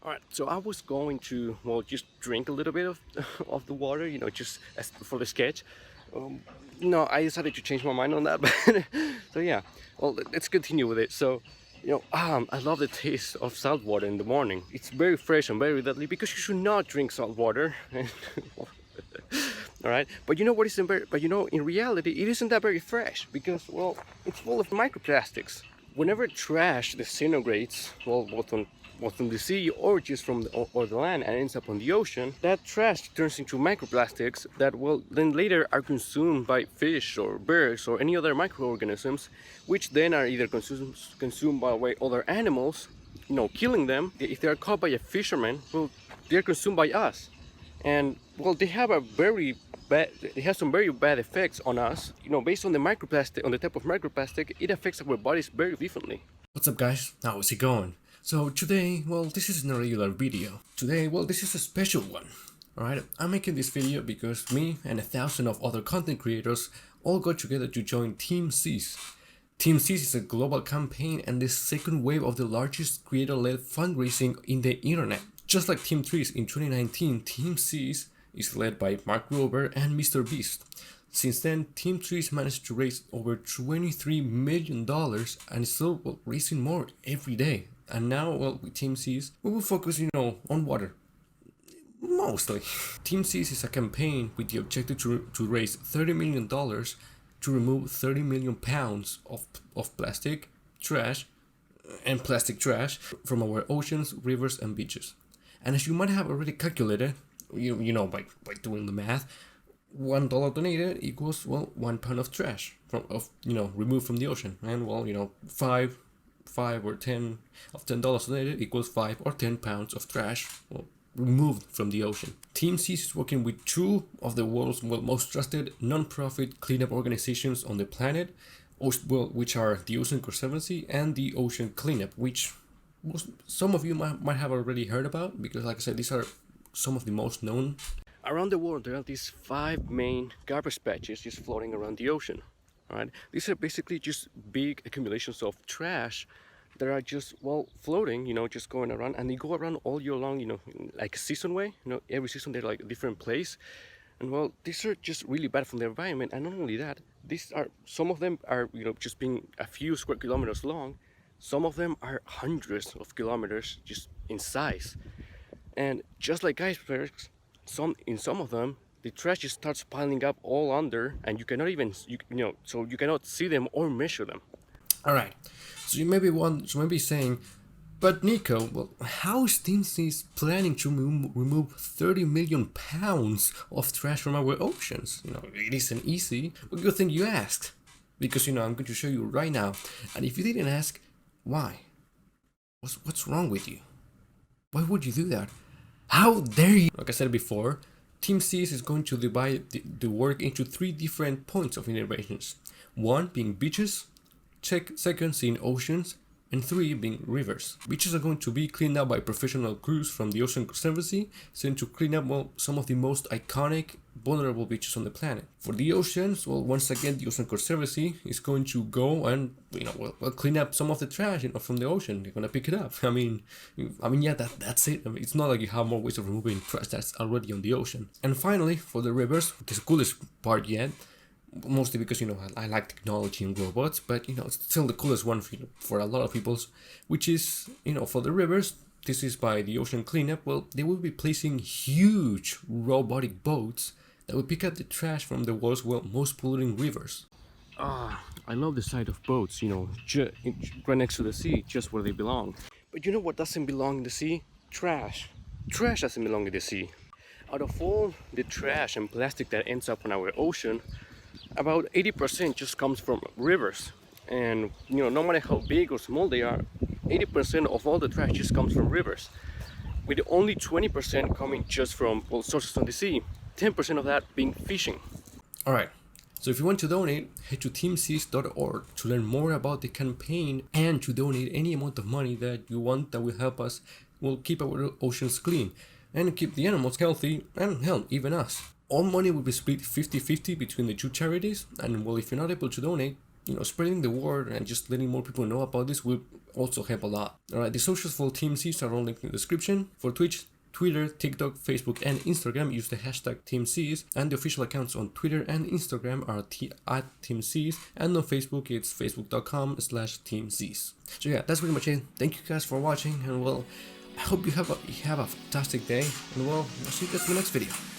Alright, so I was going to, well, just drink a little bit of, of the water, just as for the sketch. Um, no, I decided to change my mind on that, but so yeah, well, let's continue with it. So, I love the taste of salt water in the morning. It's very fresh and very deadly because you should not drink salt water. All right, but you know what isn't very, but in reality, it isn't that very fresh because, well, it's full of microplastics. Whenever trash disintegrates, well, both on the sea or just from or the land and ends up on the ocean, that trash turns into microplastics that will then later are consumed by fish or birds or any other microorganisms, which then are either consumed by other animals, killing them. If they are caught by a fisherman, well, they're consumed by us. And well, they have some very bad effects on us. Based on the microplastic, on the type of microplastic, it affects our bodies very differently. What's up guys, how's it going? So today, well, this isn't a regular video. Today, well, this is a special one. Alright, I'm making this video because me and 1,000 of other content creators all got together to join TeamSeas. TeamSeas is a global campaign and the second wave of the largest creator-led fundraising in the internet. Just like Team3's in 2019, TeamSeas is led by Mark Rober and Mr. Beast. Since then, Team3's managed to raise over $23 million and is still raising more every day. And now, well, with TeamSeas, we will focus, on water. Mostly. TeamSeas is a campaign with the objective to raise $30 million to remove 30 million pounds of plastic trash and plastic trash from our oceans, rivers, and beaches. And as you might have already calculated, by doing the math, $1 donated equals, well, 1 pound of trash removed from the ocean. And well, five or 10 of $10 donated equals 5 or 10 pounds of trash, well, removed from the ocean. TeamSeas is working with two of the world's most trusted non-profit cleanup organizations on the planet, which are the Ocean Conservancy and the Ocean Cleanup, which some of you might have already heard about, because like I said, these are some of the most known. Around the world, there are these 5 main garbage patches just floating around the ocean. All right, these are basically just big accumulations of trash that are just, well, floating, just going around, and they go around all year long, like a season way. Every season they're like a different place. And well, these are just really bad for the environment. And not only that, some of them are, just being a few square kilometers long. Some of them are hundreds of kilometers just in size. And just like icebergs, in some of them, the trash just starts piling up all under, and you cannot even, so you cannot see them or measure them. All right, so you may be saying, but Nico, well, how is TeamSeas planning to remove 30 million pounds of trash from our oceans? It isn't easy. Well, good thing you asked, because I'm going to show you right now. And if you didn't ask, why? What's wrong with you? Why would you do that? How dare you? Like I said before, TeamSeas is going to divide the work into 3 different points of interventions. 1 being beaches, second seeing oceans, and 3 being rivers. Beaches are going to be cleaned up by professional crews from the Ocean Conservancy, sent to clean up, well, some of the most iconic, vulnerable beaches on the planet. For the oceans, well, once again, the Ocean Conservancy is going to go and, clean up some of the trash, from the ocean. They're gonna pick it up. I mean, yeah, that's it. It's not like you have more ways of removing trash that's already on the ocean. And finally, for the rivers, the coolest part yet, mostly because I like technology and robots, but it's still the coolest one for a lot of people, which is for the rivers. This is by the Ocean Cleanup. Well, they will be placing huge robotic boats that will pick up the trash from the world's most polluting rivers. I love the sight of boats, right next to the sea, just where they belong. But you know what doesn't belong in the sea? Trash. Trash doesn't belong in the sea. Out of all the trash and plastic that ends up on our ocean, about 80% just comes from rivers. And no matter how big or small they are, 80% of all the trash just comes from rivers, with only 20% coming just from, well, sources on the sea, 10% of that being fishing. Alright, so if you want to donate, head to teamseas.org to learn more about the campaign and to donate any amount of money that you want that will help us, keep our oceans clean and keep the animals healthy, and hell, even us. All money will be split 50-50 between the 2 charities, and well, if you're not able to donate, spreading the word and just letting more people know about this will also help a lot. Alright, the socials for TeamSeas are all linked in the description. For Twitch, Twitter, TikTok, Facebook, and Instagram, use the hashtag TeamSeas, and the official accounts on Twitter and Instagram are at TeamSeas, and on Facebook it's facebook.com/TeamSeas. So yeah, that's pretty much it. Thank you guys for watching, and well, I hope you have a fantastic day, and well, I'll see you guys in the next video.